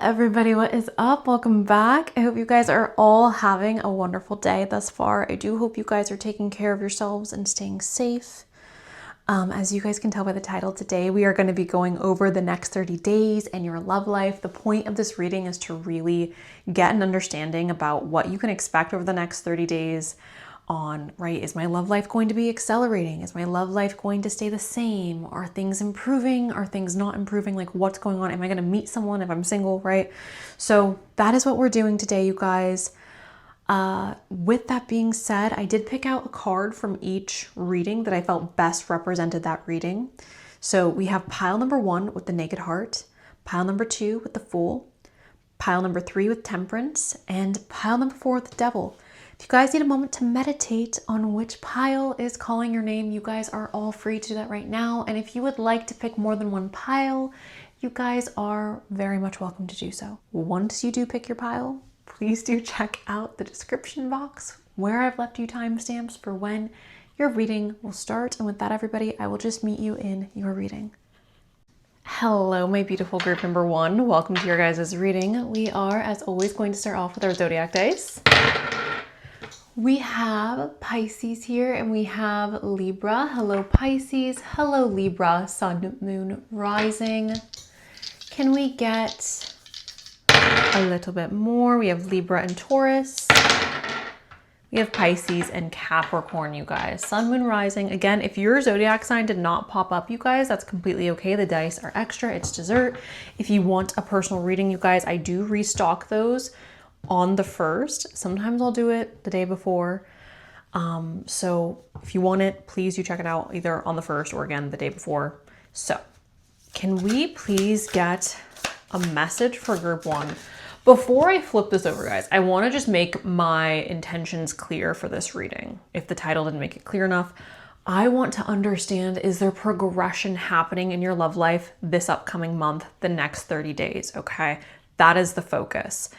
Everybody, what is up? Welcome back. I hope you guys are all having a wonderful day thus far. I do hope you guys are taking care of yourselves and staying safe. As you guys can tell by the title, today we are going to be going over the next 30 days and your love life. The point of this reading is to really get an understanding about what you can expect over the next 30 days on, right? Is my love life going to be accelerating? Is my love life going to stay the same? Are things improving? Are things not improving? Like, what's going on? Am I going to meet someone if I'm single, right? So that is what we're doing today, you guys. With that being said, I did pick out a card from each reading that I felt best represented that reading. So we have pile number 1 with the Naked Heart, pile number 2 with the Fool, pile number 3 with Temperance, and pile number 4 with the Devil. If you guys need a moment to meditate on which pile is calling your name, you guys are all free to do that right now. And if you would like to pick more than one pile, you guys are very much welcome to do so. Once you do pick your pile, please do check out the description box where I've left you timestamps for when your reading will start. And with that, everybody, I will just meet you in your reading. Hello, my beautiful group number 1. Welcome to your guys' reading. We are, as always, going to start off with our zodiac dice. We have Pisces here and we have Libra. Hello, Pisces. Hello, Libra. Sun, Moon, Rising. Can we get a little bit more? We have Libra and Taurus. We have Pisces and Capricorn, you guys. Sun, Moon, Rising. Again, if your zodiac sign did not pop up, you guys, that's completely okay. The dice are extra. It's dessert. If you want a personal reading, you guys, I do restock those on the 1st. Sometimes I'll do it the day before. So if you want it, please do check it out either on the 1st or again the day before. So can we please get a message for group 1? Before I flip this over, guys, I want to just make my intentions clear for this reading. If the title didn't make it clear enough, I want to understand, is there progression happening in your love life this upcoming month, the next 30 days, okay? That is the focus.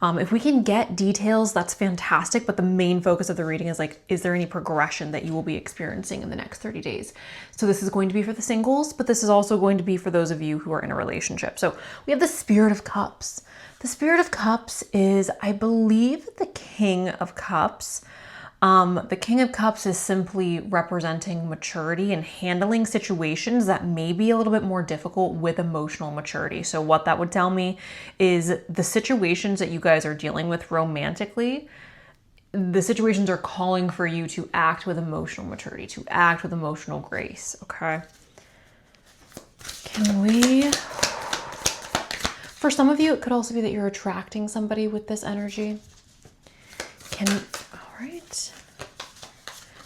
If we can get details, that's fantastic. But the main focus of the reading is like, is there any progression that you will be experiencing in the next 30 days? So this is going to be for the singles, but this is also going to be for those of you who are in a relationship. So we have the Spirit of Cups. The Spirit of Cups is, I believe, the King of Cups. The King of Cups is simply representing maturity and handling situations that may be a little bit more difficult with emotional maturity. So what that would tell me is the situations that you guys are dealing with romantically, the situations are calling for you to act with emotional maturity, to act with emotional grace, okay? Can we... For some of you, it could also be that you're attracting somebody with this energy. All right.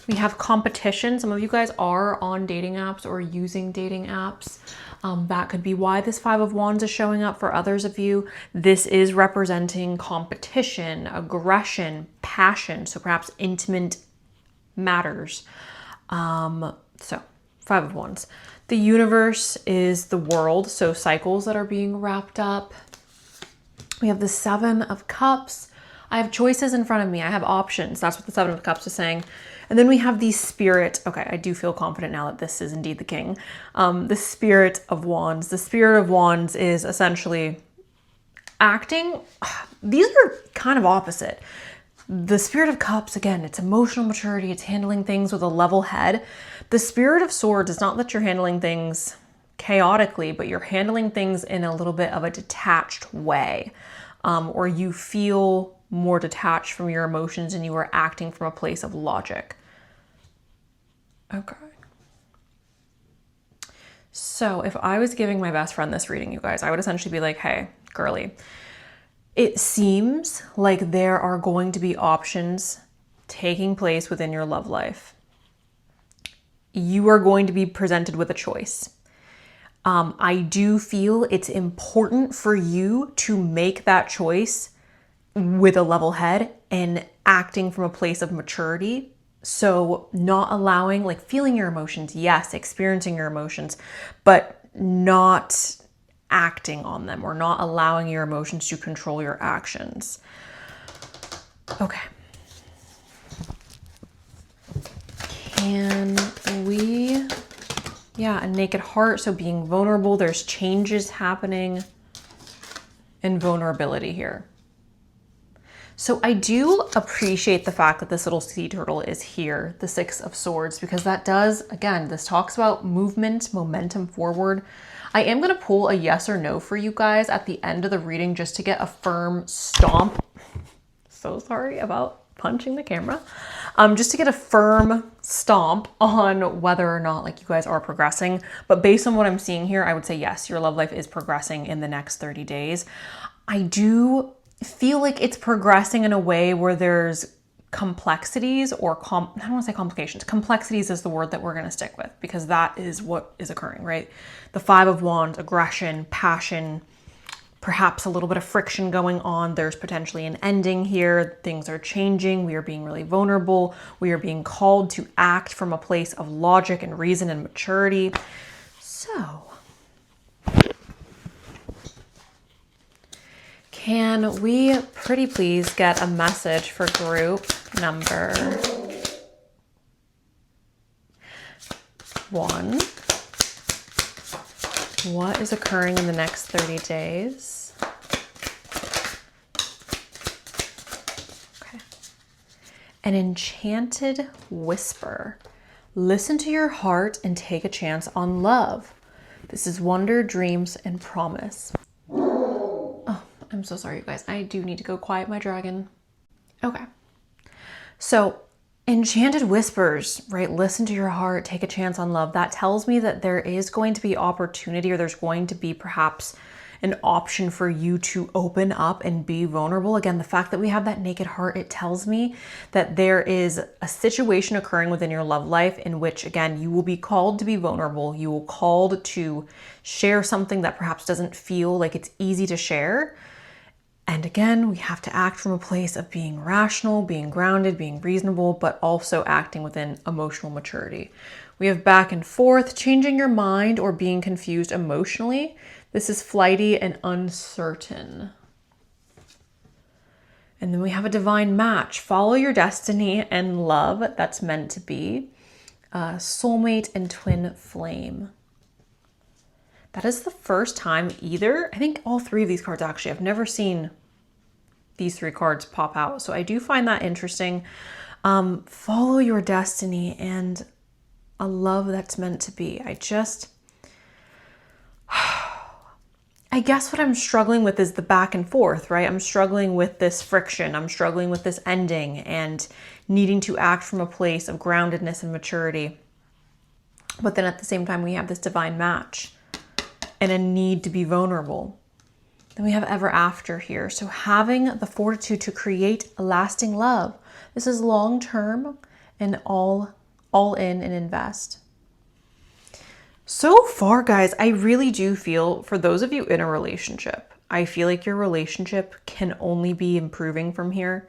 We have competition. Some of you guys are on dating apps or using dating apps. That could be why this 5 of Wands is showing up. For others of you, this is representing competition, aggression, passion. So perhaps intimate matters. So 5 of Wands. The universe is the world. So cycles that are being wrapped up. We have the 7 of Cups. I have choices in front of me. I have options. That's what the 7 of Cups is saying. And then we have the Spirit. Okay, I do feel confident now that this is indeed the King. The Spirit of Wands. The Spirit of Wands is essentially acting. These are kind of opposite. The Spirit of Cups, again, it's emotional maturity. It's handling things with a level head. The Spirit of Swords is not that you're handling things chaotically, but you're handling things in a little bit of a detached way. Or you feel more detached from your emotions and you are acting from a place of logic. Okay. So if I was giving my best friend this reading, you guys, I would essentially be like, hey, girly, it seems like there are going to be options taking place within your love life. You are going to be presented with a choice. I do feel it's important for you to make that choice with a level head and acting from a place of maturity. So not allowing, like, feeling your emotions, yes, experiencing your emotions, but not acting on them or not allowing your emotions to control your actions. Okay. Can we... Yeah, a naked heart, so being vulnerable, there's changes happening. and vulnerability here. So I do appreciate the fact that this little sea turtle is here, the Six of Swords, because that does, again, this talks about movement, momentum forward. I am going to pull a yes or no for you guys at the end of the reading just to get a firm stomp. So sorry about punching the camera. Just to get a firm stomp on whether or not like you guys are progressing. But based on what I'm seeing here, I would say yes, your love life is progressing in the next 30 days. I do feel like it's progressing in a way where there's complexities or I don't want to say complications. Complexities is the word that we're going to stick with because that is what is occurring, right? The Five of Wands, aggression, passion, perhaps a little bit of friction going on. There's potentially an ending here. Things are changing. We are being really vulnerable. We are being called to act from a place of logic and reason and maturity. So, can we pretty please get a message for group number 1? What is occurring in the next 30 days? Okay. An enchanted whisper. Listen to your heart and take a chance on love. This is wonder, dreams, and promise. I'm so sorry, you guys. I do need to go quiet my dragon. Okay. So, enchanted whispers, right? Listen to your heart, take a chance on love. That tells me that there is going to be opportunity, or there's going to be perhaps an option for you to open up and be vulnerable. Again, the fact that we have that naked heart, it tells me that there is a situation occurring within your love life in which, again, you will be called to be vulnerable. You will called to share something that perhaps doesn't feel like it's easy to share. And again, we have to act from a place of being rational, being grounded, being reasonable, but also acting within emotional maturity. We have back and forth, changing your mind or being confused emotionally. This is flighty and uncertain. And then we have a divine match. Follow your destiny and love that's meant to be. Soulmate and twin flame. That is the first time either. I think all three of these cards actually, I've never seen these three cards pop out. So I do find that interesting. Follow your destiny and a love that's meant to be. I guess what I'm struggling with is the back and forth, right? I'm struggling with this friction. I'm struggling with this ending and needing to act from a place of groundedness and maturity. But then at the same time, we have this divine match and a need to be vulnerable. Then we have ever after here. So having the fortitude to create a lasting love. This is long-term and all in and invest. So far, guys, I really do feel for those of you in a relationship, I feel like your relationship can only be improving from here.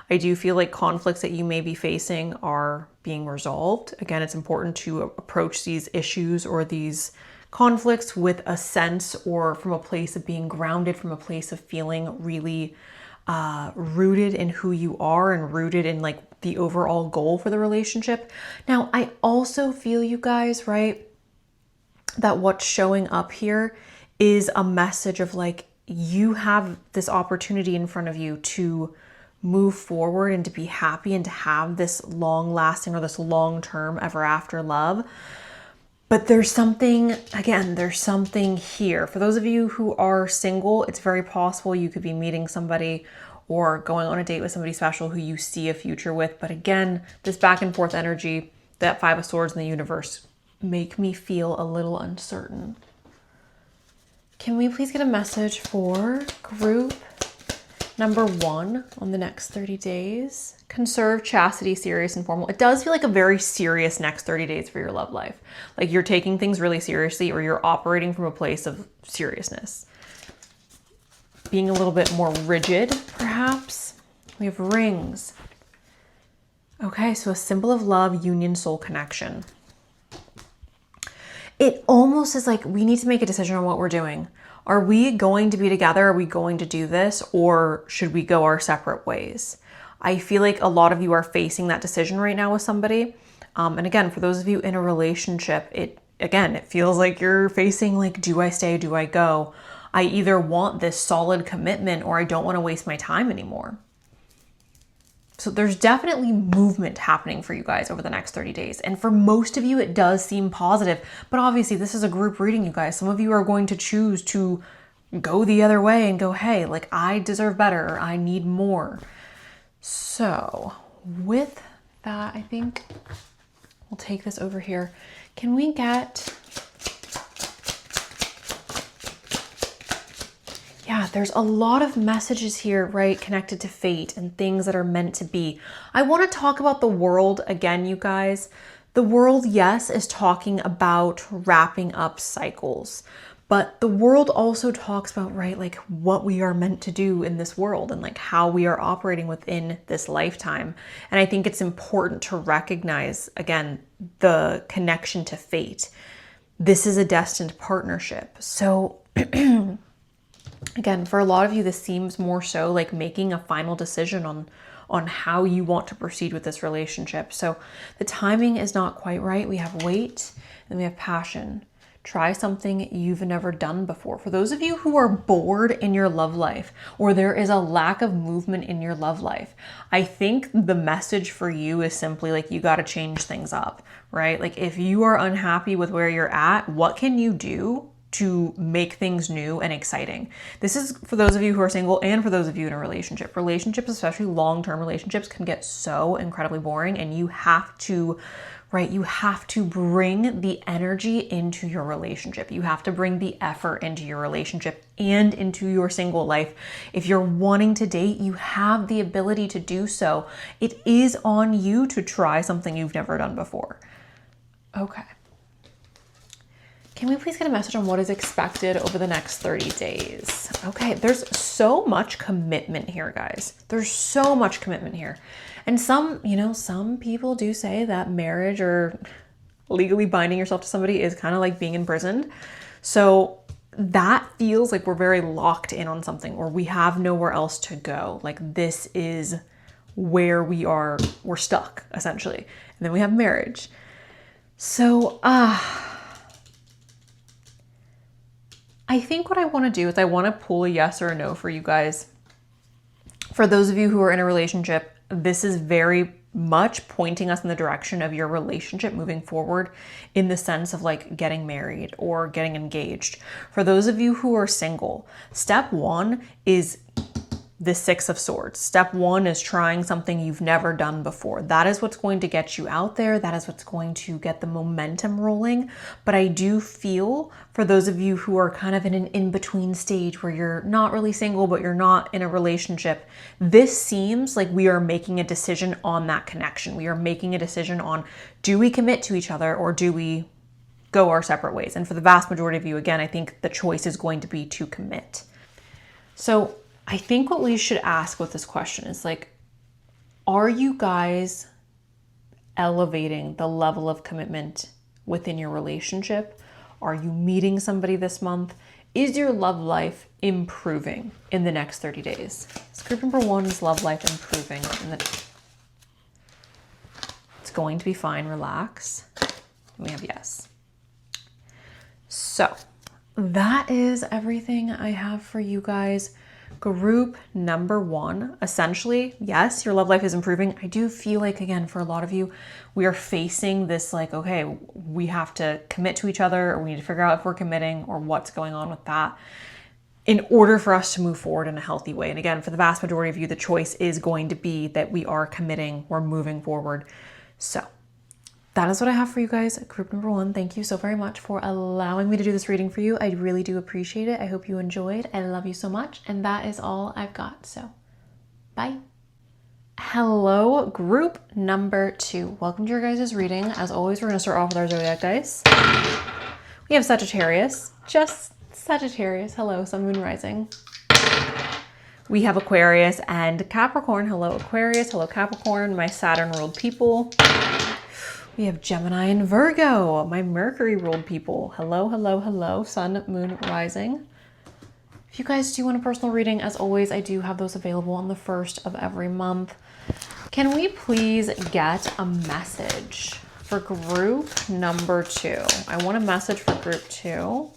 I do feel like conflicts that you may be facing are being resolved. Again, it's important to approach these issues or these conflicts with a sense or from a place of being grounded, from a place of feeling really rooted in who you are and rooted in like the overall goal for the relationship. Now, I also feel, you guys, right, that what's showing up here is a message of like, you have this opportunity in front of you to move forward and to be happy and to have this long lasting or this long term ever after love. But there's something, again, there's something here. For those of you who are single, it's very possible you could be meeting somebody or going on a date with somebody special who you see a future with. But again, this back and forth energy, that Five of Swords in the universe, make me feel a little uncertain. Can we please get a message for group number 1 on the next 30 days? Conserve, chastity, serious, and formal. It does feel like a very serious next 30 days for your love life. Like you're taking things really seriously or you're operating from a place of seriousness. Being a little bit more rigid, perhaps. We have rings. Okay, so a symbol of love, union, soul connection. It almost is like we need to make a decision on what we're doing. Are we going to be together? Are we going to do this? Or should we go our separate ways? I feel like a lot of you are facing that decision right now with somebody. And again, for those of you in a relationship, it feels like you're facing like, do I stay? Do I go? I either want this solid commitment or I don't want to waste my time anymore. So there's definitely movement happening for you guys over the next 30 days. And for most of you, it does seem positive. But obviously, this is a group reading, you guys. Some of you are going to choose to go the other way and go, hey, like, I deserve better, or I need more. So with that, I think we'll take this over here. Can we get... Yeah, there's a lot of messages here, right, connected to fate and things that are meant to be. I want to talk about the world again, you guys. The world, yes, is talking about wrapping up cycles, but the world also talks about, right, like what we are meant to do in this world and like how we are operating within this lifetime. And I think it's important to recognize, again, the connection to fate. This is a destined partnership. So again, for a lot of you, this seems more so like making a final decision on how you want to proceed with this relationship. So the timing is not quite right. We have wait and we have passion. Try something you've never done before. For those of you who are bored in your love life, or there is a lack of movement in your love life, I think the message for you is simply like, you got to change things up, right? Like if you are unhappy with where you're at, what can you do to make things new and exciting? This is for those of you who are single and for those of you in a relationship. Relationships, especially long-term relationships, can get so incredibly boring, and you have to, right? You have to bring the energy into your relationship. You have to bring the effort into your relationship and into your single life. If you're wanting to date, you have the ability to do so. It is on you to try something you've never done before. Okay. Can we please get a message on what is expected over the next 30 days? Okay, there's so much commitment here, guys. There's so much commitment here. And some people do say that marriage or legally binding yourself to somebody is kind of like being imprisoned. So that feels like we're very locked in on something, or we have nowhere else to go. Like this is where we're stuck, essentially. And then we have marriage. So, I think what I want to do is I want to pull a yes or a no for you guys. For those of you who are in a relationship, this is very much pointing us in the direction of your relationship moving forward, in the sense of like getting married or getting engaged. For those of you who are single, step one is the Six of Swords. Step one is trying something you've never done before. That is what's going to get you out there. That is what's going to get the momentum rolling. But I do feel for those of you who are kind of in an in-between stage where you're not really single, but you're not in a relationship, this seems like we are making a decision on that connection. We are making a decision on, do we commit to each other or do we go our separate ways? And for the vast majority of you, again, I think the choice is going to be to commit. So I think what we should ask with this question is like, are you guys elevating the level of commitment within your relationship? Are you meeting somebody this month? Is your love life improving in the next 30 days? So group number one is love life improving. It's going to be fine, relax. And we have yes. So that is everything I have for you guys. Group number one, essentially, yes, your love life is improving. I do feel like, again, for a lot of you, we are facing this like, okay, we have to commit to each other, or we need to figure out if we're committing or what's going on with that in order for us to move forward in a healthy way. And again, for the vast majority of you, the choice is going to be that we are committing, we're moving forward. So that is what I have for you guys. Group number one, thank you so very much for allowing me to do this reading for you. I really do appreciate it. I hope you enjoyed. I love you so much. And that is all I've got. So bye. Hello, group number two. Welcome to your guys' reading. As always, we're going to start off with our zodiac dice. We have Sagittarius, just Sagittarius. Hello, Sun, Moon, Rising. We have Aquarius and Capricorn. Hello, Aquarius. Hello, Capricorn, my Saturn ruled people. We have Gemini and Virgo, my Mercury ruled people. Hello, hello, hello, Sun, Moon, Rising. If you guys do want a personal reading, as always, I do have those available on the 1st of every month. Can we please get a message for group number two? I want a message for group two.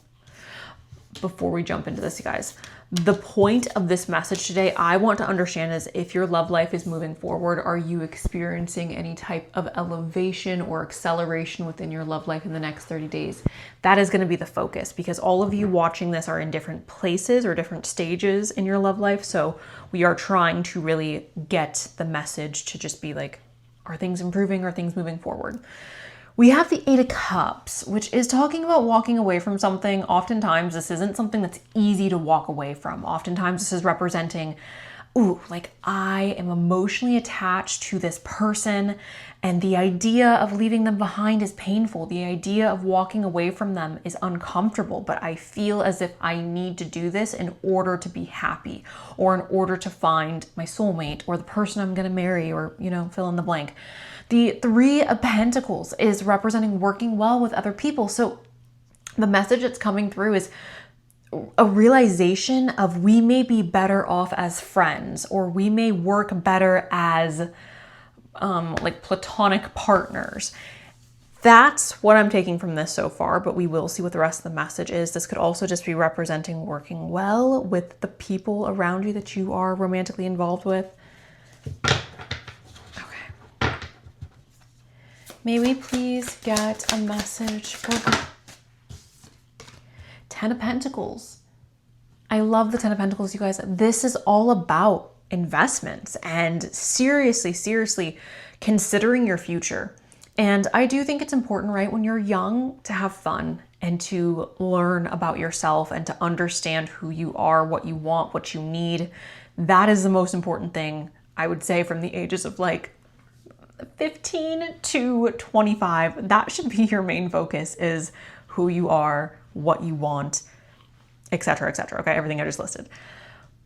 before we jump into this, you guys. The point of this message today, I want to understand, is if your love life is moving forward, are you experiencing any type of elevation or acceleration within your love life in the next 30 days? That is going to be the focus, because all of you watching this are in different places or different stages in your love life. So we are trying to really get the message to just be like, are things improving? Are things moving forward? We have the 8 of Cups, which is talking about walking away from something. Oftentimes, this isn't something that's easy to walk away from. Oftentimes, this is representing, ooh, like I am emotionally attached to this person, and the idea of leaving them behind is painful. The idea of walking away from them is uncomfortable, but I feel as if I need to do this in order to be happy, or in order to find my soulmate, or the person I'm going to marry, or, you know, fill in the blank. The 3 of Pentacles is representing working well with other people. So the message that's coming through is a realization of we may be better off as friends, or we may work better as like platonic partners. That's what I'm taking from this so far, but we will see what the rest of the message is. This could also just be representing working well with the people around you that you are romantically involved with. May we please get a message for the 10 of Pentacles. I love the 10 of Pentacles, you guys. This is all about investments and seriously considering your future. And I do think it's important, right, when you're young, to have fun and to learn about yourself and to understand who you are, what you want, what you need. That is the most important thing, I would say, from the ages of like 15 to 25. That should be your main focus, is who you are, what you want, etc., etc. Okay, everything I just listed.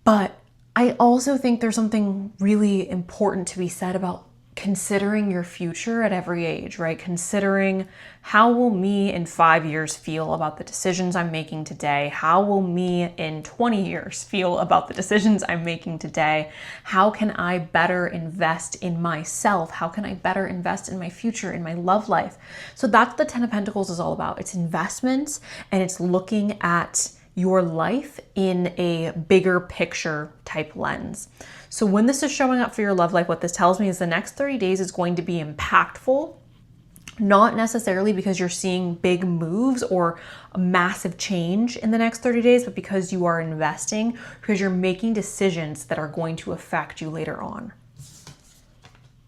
But I also think there's something really important to be said about considering your future at every age, right? Considering, how will me in 5 years feel about the decisions I'm making today? How will me in 20 years feel about the decisions I'm making today? How can I better invest in myself? How can I better invest in my future, in my love life? So that's the 10 of Pentacles is all about. It's investments, and it's looking at your life in a bigger picture type lens. So when this is showing up for your love life, what this tells me is the next 30 days is going to be impactful, not necessarily because you're seeing big moves or a massive change in the next 30 days, but because you are investing, because you're making decisions that are going to affect you later on.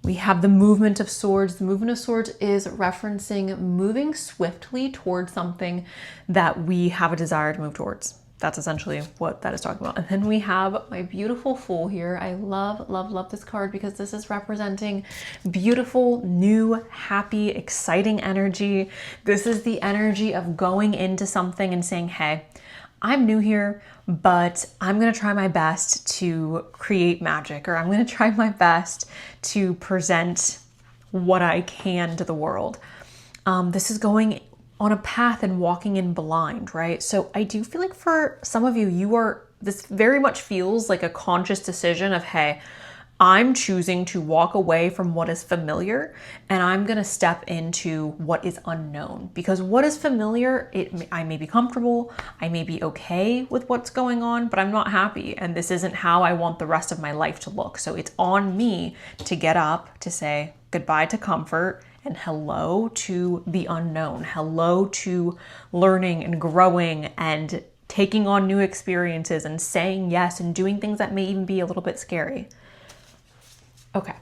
We have the Movement of Swords. The Movement of Swords is referencing moving swiftly towards something that we have a desire to move towards. That's essentially what that is talking about. And then we have my beautiful Fool here. I love this card, because this is representing beautiful, new, happy, exciting energy. This is the energy of going into something and saying, hey, I'm new here, but I'm going to try my best to create magic, or I'm going to try my best to present what I can to the world. This is going on a path and walking in blind, right? So I do feel like for some of you, this very much feels like a conscious decision of, hey, I'm choosing to walk away from what is familiar, and I'm going to step into what is unknown. Because what is familiar, I may be comfortable, I may be okay with what's going on, but I'm not happy, and this isn't how I want the rest of my life to look. So it's on me to get up, to say goodbye to comfort and hello to the unknown, hello to learning and growing and taking on new experiences and saying yes and doing things that may even be a little bit scary. Okay.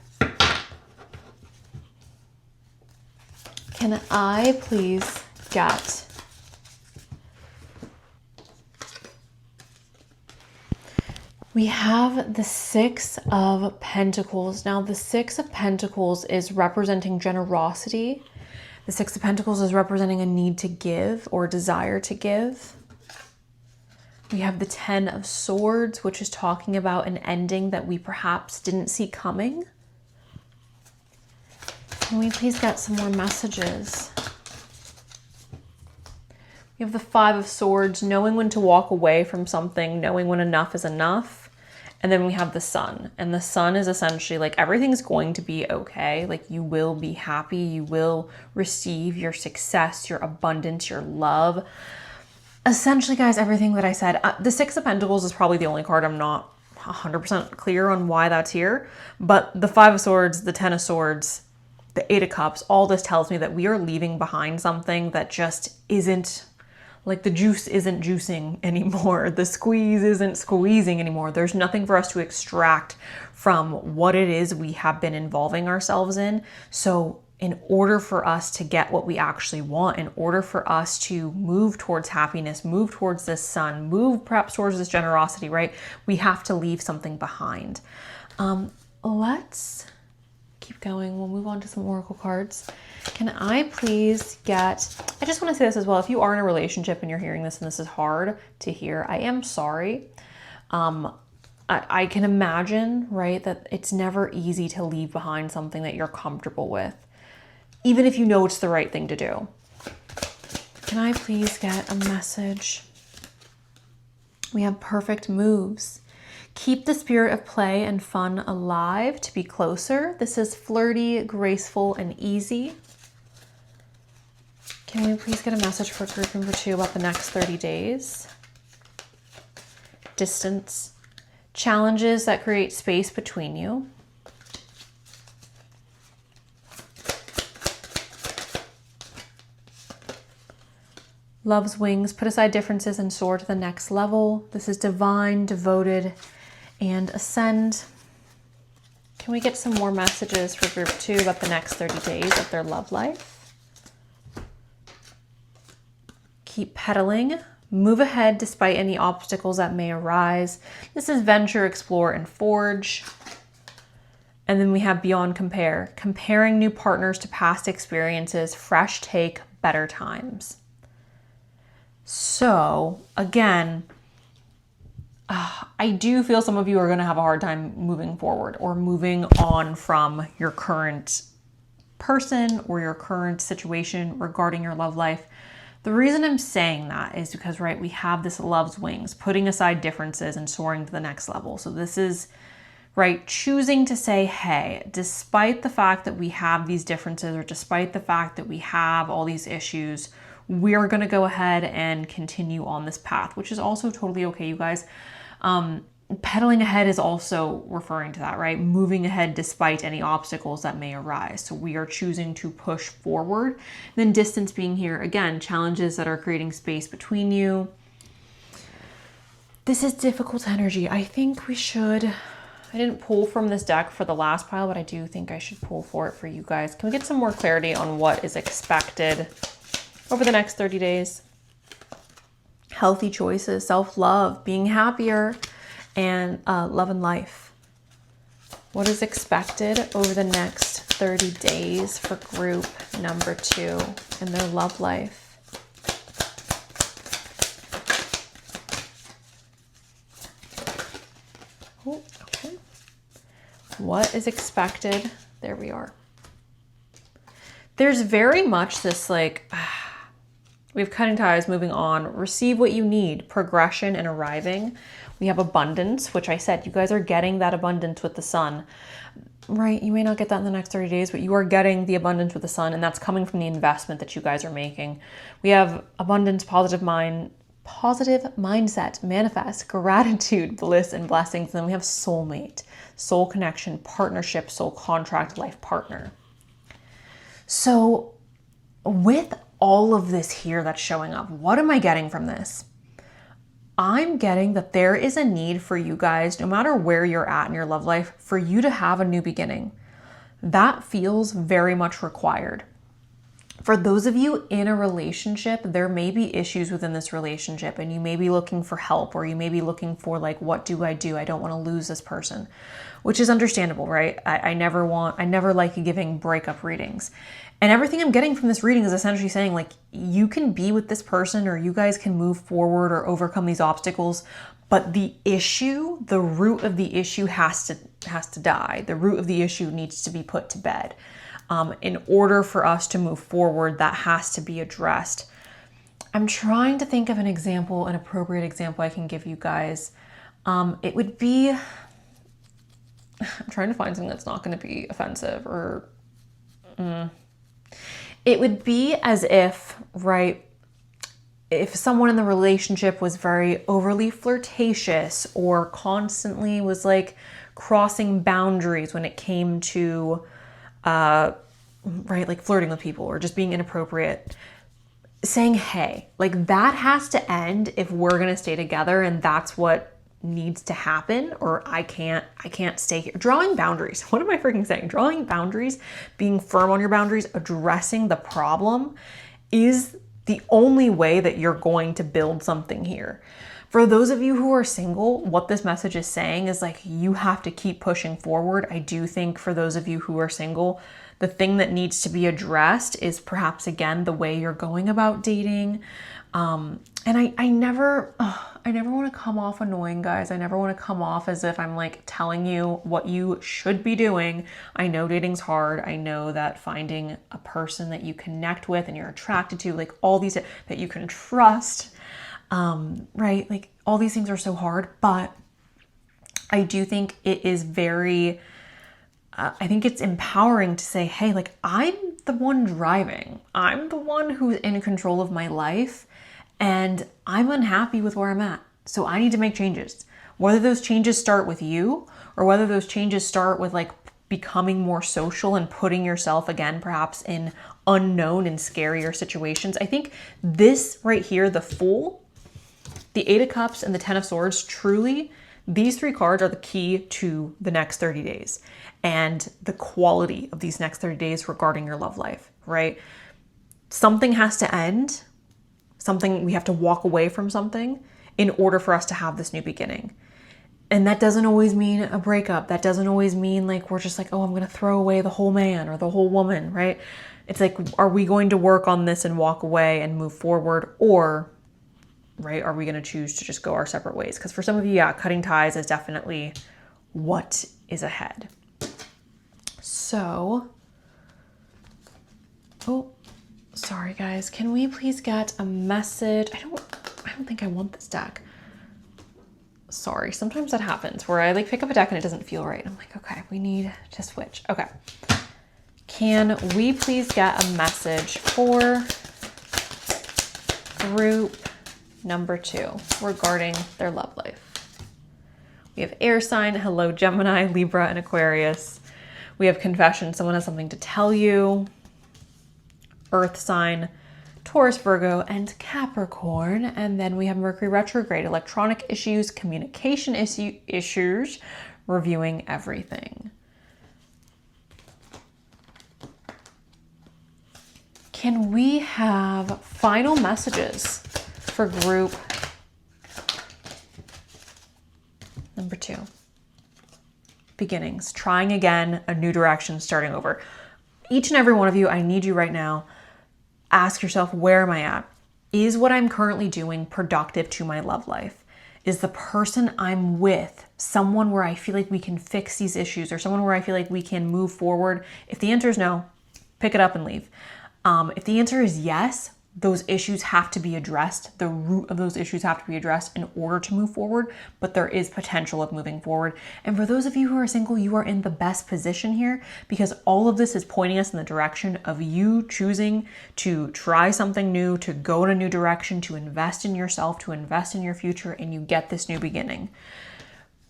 Can I please get we have the 6 of Pentacles. Now, the 6 of Pentacles is representing generosity. The 6 of Pentacles is representing a need to give or desire to give. We have the 10 of Swords, which is talking about an ending that we perhaps didn't see coming. Can we please get some more messages? We have the 5 of Swords, knowing when to walk away from something, knowing when enough is enough. And then we have the Sun. And the Sun is essentially like everything's going to be okay. Like you will be happy. You will receive your success, your abundance, your love. essentially, guys, everything that I said, the Six of Pentacles is probably the only card I'm not 100% clear on why that's here. But the Five of Swords, the Ten of Swords, the Eight of Cups, all this tells me that we are leaving behind something that just isn't, like the juice isn't juicing anymore. The squeeze isn't squeezing anymore. There's nothing for us to extract from what it is we have been involving ourselves in. So in order for us to get what we actually want, in order for us to move towards happiness, move towards this sun, move perhaps towards this generosity, right? We have to leave something behind. Let's keep going. We'll move on to some oracle cards. Can I please get, I just want to say this as well. If you are in a relationship and you're hearing this and this is hard to hear, I am sorry. I can imagine, right, that it's never easy to leave behind something that you're comfortable with, even if you know it's the right thing to do. Can I please get a message? We have perfect moves. Keep the spirit of play and fun alive to be closer. This is flirty, graceful, and easy. Can we please get a message for group number 2 about the next 30 days? Distance. Challenges that create space between you. Love's wings. Put aside differences and soar to the next level. This is divine, devoted, and ascend. Can we get some more messages for group 2 about the next 30 days of their love life? Keep pedaling. Move ahead despite any obstacles that may arise. This is venture, explore, and forge. And then we have beyond compare. Comparing new partners to past experiences. Fresh take, better times. So again, I do feel some of you are going to have a hard time moving forward or moving on from your current person or your current situation regarding your love life. The reason I'm saying that is because, right, we have this love's wings, putting aside differences and soaring to the next level. So this is, right, choosing to say, hey, despite the fact that we have these differences or despite the fact that we have all these issues, we're going to go ahead and continue on this path, which is also totally okay, you guys. Pedaling ahead is also referring to that, right? Moving ahead despite any obstacles that may arise. So we are choosing to push forward. Then distance being here, again, challenges that are creating space between you. This is difficult energy. I think we should, I didn't pull from this deck for the last pile, but I do think I should pull for it for you guys. Can we get some more clarity on what is expected over the next 30 days? Healthy choices, self-love, being happier, and love and life. What is expected over the next 30 days for group number 2 in their love life? Oh, okay. What is expected? There we are. There's very much this like, we have cutting ties, moving on, receive what you need, progression and arriving. We have abundance, which I said, you guys are getting that abundance with the sun, right? You may not get that in the next 30 days, but you are getting the abundance with the sun, and that's coming from the investment that you guys are making. We have abundance, positive mindset, manifest, gratitude, bliss, and blessings. And then we have soulmate, soul connection, partnership, soul contract, life partner. So with all of this here that's showing up, what am I getting from this? I'm getting that there is a need for you guys, no matter where you're at in your love life, for you to have a new beginning. That feels very much required. For those of you in a relationship, there may be issues within this relationship and you may be looking for help, or you may be looking for like, what do? I don't want to lose this person, which is understandable, right? I never like giving breakup readings. And everything I'm getting from this reading is essentially saying like, you can be with this person, or you guys can move forward or overcome these obstacles, but the issue, the root of the issue has to die. The root of the issue needs to be put to bed. In order for us to move forward, that has to be addressed. I'm trying to think of an example, an appropriate example I can give you guys. It would be, I'm trying to find something that's not going to be offensive, or it would be as if, right, if someone in the relationship was very overly flirtatious or constantly was like crossing boundaries when it came to, right, like flirting with people or just being inappropriate, saying, hey, like that has to end if we're going to stay together, and that's what needs to happen, or I can't stay here. Drawing boundaries. What am I freaking saying? Drawing boundaries, being firm on your boundaries, addressing the problem is the only way that you're going to build something here. For those of you who are single, what this message is saying is like, you have to keep pushing forward. I do think for those of you who are single, the thing that needs to be addressed is perhaps, again, the way you're going about dating. And I never want to come off annoying, guys. I never want to come off as if I'm like telling you what you should be doing. I know dating's hard. I know that finding a person that you connect with and you're attracted to, like all these that you can trust, right? Like all these things are so hard, but I do think it is very, I think it's empowering to say, hey, like I'm the one driving. I'm the one who's in control of my life. And I'm unhappy with where I'm at. So I need to make changes. Whether those changes start with you or whether those changes start with like becoming more social and putting yourself again, perhaps in unknown and scarier situations. I think this right here, the Fool, the Eight of Cups, and the Ten of Swords, truly, these three cards are the key to the next 30 days and the quality of these next 30 days regarding your love life, right? Something has to end. Something, we have to walk away from something in order for us to have this new beginning. And that doesn't always mean a breakup. That doesn't always mean like we're just like, oh, I'm going to throw away the whole man or the whole woman, right? It's like, are we going to work on this and walk away and move forward? Or, right, are we going to choose to just go our separate ways? Because for some of you, yeah, cutting ties is definitely what is ahead. So, oh, sorry guys, can we please get a message? I don't think I want this deck. Sorry, sometimes that happens where I like pick up a deck and it doesn't feel right. I'm like, okay, we need to switch. Okay. Can we please get a message for group number 2 regarding their love life? We have air sign, hello Gemini, Libra, and Aquarius. We have confession, someone has something to tell you. Earth sign, Taurus, Virgo, and Capricorn. And then we have Mercury retrograde, electronic issues, communication issues, reviewing everything. Can we have final messages for group number 2? Beginnings, trying again, a new direction, starting over. Each and every one of you, I need you right now. Ask yourself, where am I at? Is what I'm currently doing productive to my love life? Is the person I'm with someone where I feel like we can fix these issues or someone where I feel like we can move forward? If the answer is no, pick it up and leave. If the answer is yes, those issues have to be addressed. The root of those issues have to be addressed in order to move forward, but there is potential of moving forward. And for those of you who are single, you are in the best position here because all of this is pointing us in the direction of you choosing to try something new, to go in a new direction, to invest in yourself, to invest in your future, and you get this new beginning.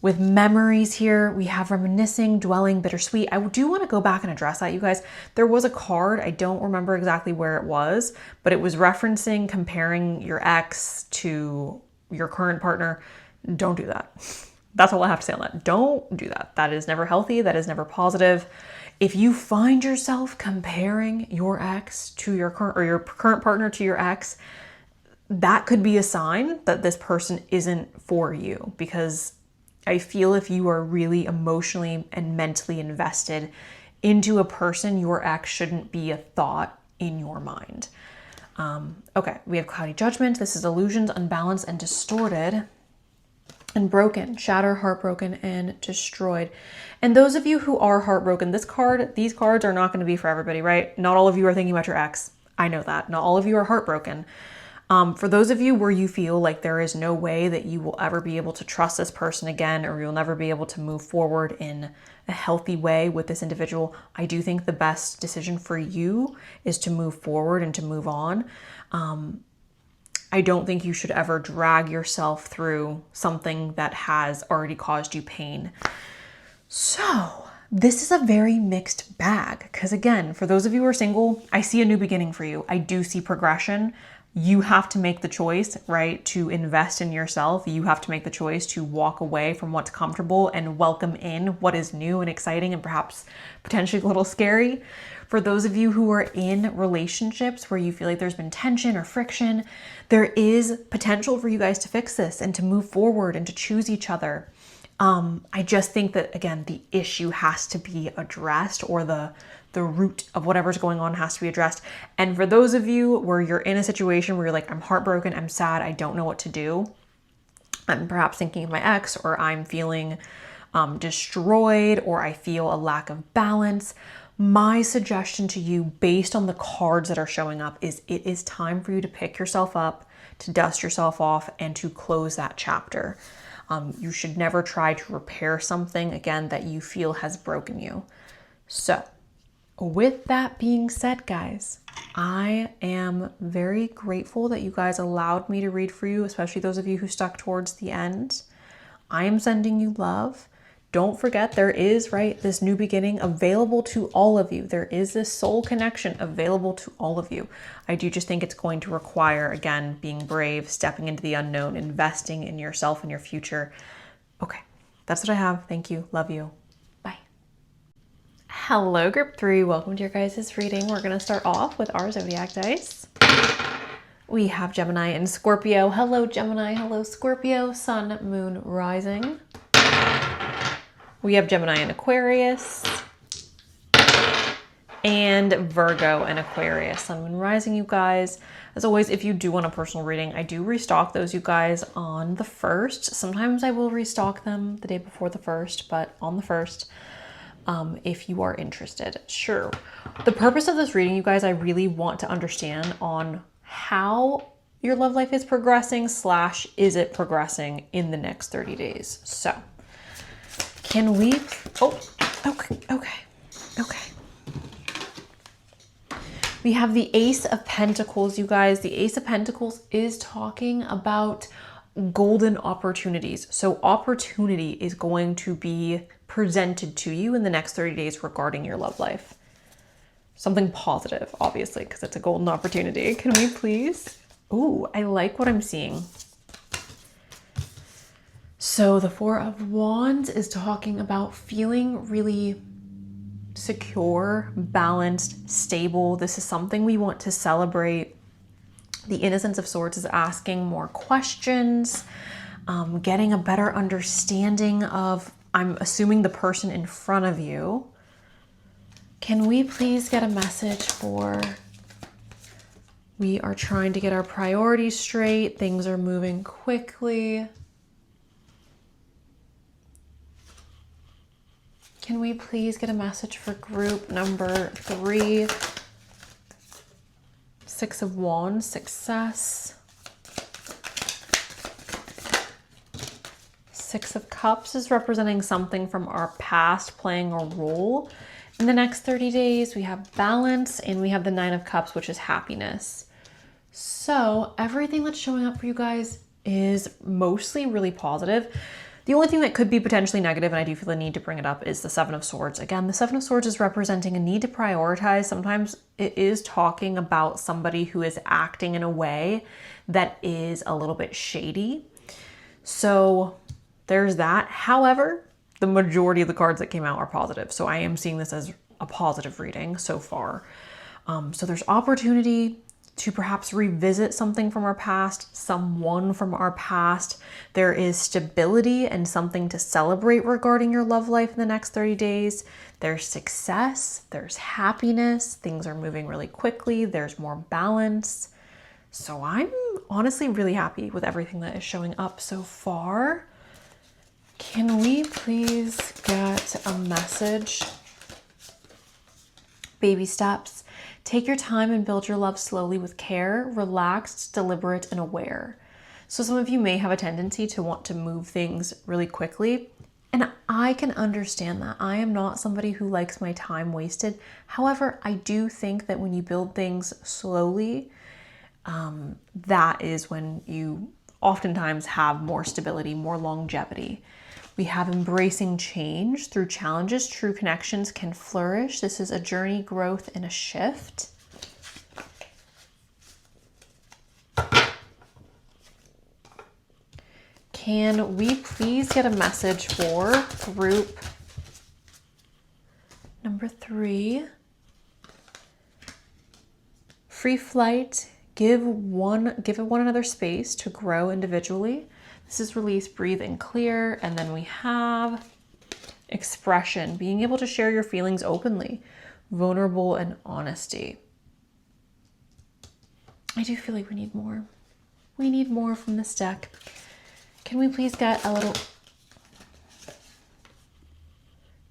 With memories here, we have reminiscing, dwelling, bittersweet. I do want to go back and address that, you guys. There was a card, I don't remember exactly where it was, but it was referencing comparing your ex to your current partner. Don't do that. That's all I have to say on that. Don't do that. That is never healthy. That is never positive. If you find yourself comparing your ex to your current, or your current partner to your ex, that could be a sign that this person isn't for you, because I feel if you are really emotionally and mentally invested into a person, your ex shouldn't be a thought in your mind. Okay, we have cloudy judgment. This is illusions, unbalanced, and distorted. And broken, shatter, heartbroken, and destroyed. And those of you who are heartbroken, these cards are not going to be for everybody, right? Not all of you are thinking about your ex. I know that. Not all of you are heartbroken. For those of you where you feel like there is no way that you will ever be able to trust this person again, or you'll never be able to move forward in a healthy way with this individual, I do think the best decision for you is to move forward and to move on. I don't think you should ever drag yourself through something that has already caused you pain. So this is a very mixed bag, because again, for those of you who are single, I see a new beginning for you. I do see progression. You have to make the choice, right, to invest in yourself. You have to make the choice to walk away from what's comfortable and welcome in what is new and exciting and perhaps potentially a little scary. For those of you who are in relationships where you feel like there's been tension or friction, there is potential for you guys to fix this and to move forward and to choose each other. I just think that, again, the issue has to be addressed, or the root of whatever's going on has to be addressed. And for those of you where you're in a situation where you're like, I'm heartbroken, I'm sad, I don't know what to do, I'm perhaps thinking of my ex, or I'm feeling destroyed, or I feel a lack of balance, my suggestion to you, based on the cards that are showing up, is it is time for you to pick yourself up, to dust yourself off, and to close that chapter. You should never try to repair something, again, that you feel has broken you. So with that being said, guys, I am very grateful that you guys allowed me to read for you, especially those of you who stuck towards the end. I am sending you love. Don't forget, there is, right, this new beginning available to all of you. There is this soul connection available to all of you. I do just think it's going to require, again, being brave, stepping into the unknown, investing in yourself and your future. Okay, that's what I have. Thank you. Love you. Bye. Hello, group 3. Welcome to your guys' reading. We're going to start off with our zodiac dice. We have Gemini and Scorpio. Hello, Gemini. Hello, Scorpio. Sun, moon, rising. We have Gemini and Aquarius, and Virgo and Aquarius. Sun, moon, rising, you guys. As always, if you do want a personal reading, I do restock those, you guys, on the 1st. Sometimes I will restock them the day before the 1st, but on the 1st, if you are interested. Sure. The purpose of this reading, you guys, I really want to understand on how your love life is progressing / is it progressing in the next 30 days. So can we, okay. We have the Ace of Pentacles, you guys. The Ace of Pentacles is talking about golden opportunities. So opportunity is going to be presented to you in the next 30 days regarding your love life. Something positive, obviously, because it's a golden opportunity. Can we please? Ooh, I like what I'm seeing. So the Four of Wands is talking about feeling really secure, balanced, stable. This is something we want to celebrate. The Innocence of Swords is asking more questions, getting a better understanding of, I'm assuming, the person in front of you. Can we please get a message for, we are trying to get our priorities straight, things are moving quickly. Can we please get a message for group number 3? 6 of Wands, success. 6 of Cups is representing something from our past playing a role. In the next 30 days, we have balance, and we have the 9 of Cups, which is happiness. So everything that's showing up for you guys is mostly really positive. The only thing that could be potentially negative, and I do feel the need to bring it up, is the 7 of Swords. Again, the 7 of Swords is representing a need to prioritize. Sometimes it is talking about somebody who is acting in a way that is a little bit shady. So there's that. However, the majority of the cards that came out are positive. So I am seeing this as a positive reading so far. So there's opportunity to perhaps revisit something from our past, someone from our past. There is stability and something to celebrate regarding your love life in the next 30 days. There's success, there's happiness, things are moving really quickly, there's more balance. So I'm honestly really happy with everything that is showing up so far. Can we please get a message? Baby steps. Take your time and build your love slowly with care, relaxed, deliberate, and aware. So some of you may have a tendency to want to move things really quickly, and I can understand that. I am not somebody who likes my time wasted. However, I do think that when you build things slowly, that is when you oftentimes have more stability, more longevity. We have embracing change through challenges. True connections can flourish. This is a journey, growth, and a shift. Can we please get a message for group number 3? Free flight. Give one another space to grow individually. This is release, breathe, and clear. And then we have expression, being able to share your feelings openly, vulnerable, and honesty. I do feel like we need more. We need more from this deck. Can we please get a little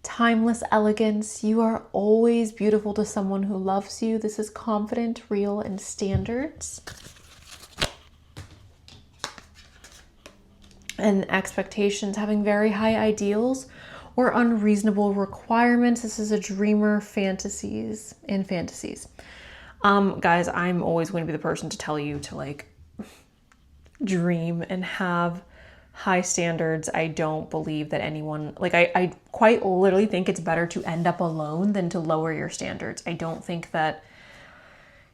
timeless elegance? You are always beautiful to someone who loves you. This is confident, real, and standards. And expectations, having very high ideals or unreasonable requirements. This is a dreamer, fantasies. Guys, I'm always going to be the person to tell you to like dream and have high standards. I don't believe that anyone, like I quite literally think it's better to end up alone than to lower your standards. I don't think that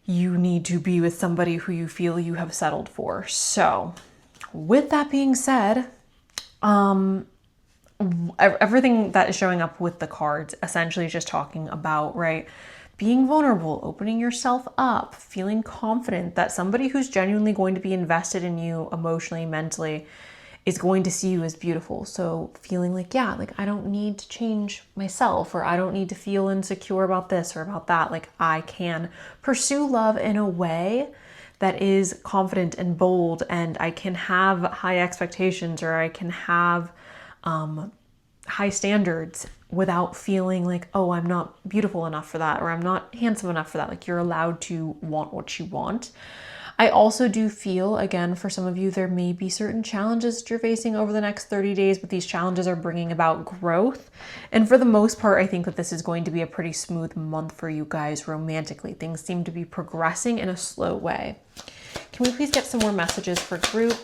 you need to be with somebody who you feel you have settled for. So with that being said, everything that is showing up with the cards essentially is just talking about, right, being vulnerable, opening yourself up, feeling confident that somebody who's genuinely going to be invested in you emotionally, mentally, is going to see you as beautiful. So feeling like, yeah, like I don't need to change myself, or I don't need to feel insecure about this or about that. Like I can pursue love in a way that is confident and bold, and I can have high expectations, or I can have high standards without feeling like, oh, I'm not beautiful enough for that, or I'm not handsome enough for that. Like you're allowed to want what you want. I also do feel, again, for some of you, there may be certain challenges that you're facing over the next 30 days, but these challenges are bringing about growth. And for the most part, I think that this is going to be a pretty smooth month for you guys romantically. Things seem to be progressing in a slow way. Can we please get some more messages for group?